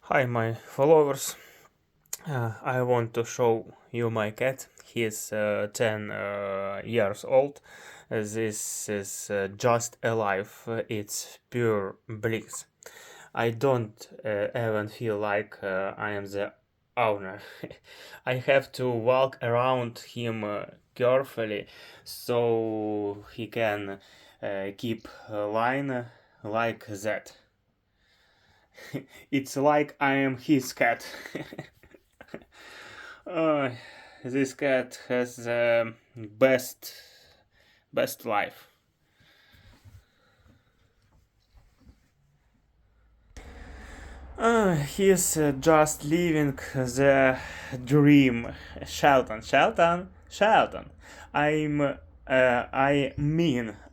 Hi, my followers. I want to show you my cat. He is 10 years old. This is just alive. It's pure bliss. I don't even feel like I am the owner. I have to walk around him carefully so he can keep a line like that. It's like I am his cat. uh, this cat has the best life. He's just living the dream. Shelton. I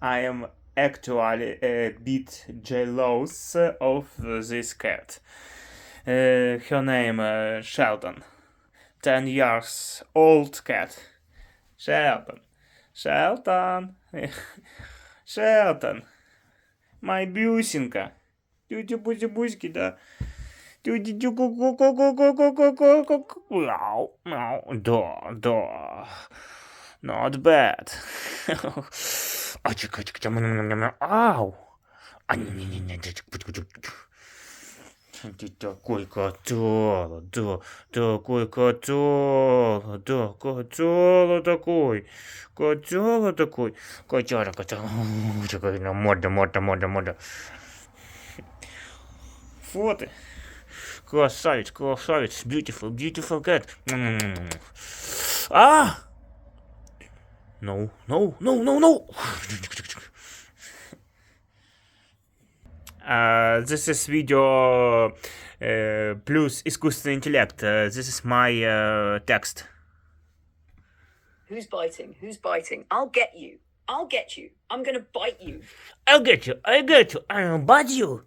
am actually a bit jealous of this cat. Her name Shelton. 10 years old cat. Shelton. Shelton. Shelton. My бюсинка. Тютю-путю-пуськи, да. Мяу, мяу. Да. Not bad. Ау. Ты такой котёл, да, такой котёл, да, котёл такой, котяра, такой, морда. Вот ты, красавец, beautiful cat. А! No. This is video плюс искусственный интеллект. This is my text. Who's biting? I'll get you. I'm gonna bite you. I'll get you. I'll bite you.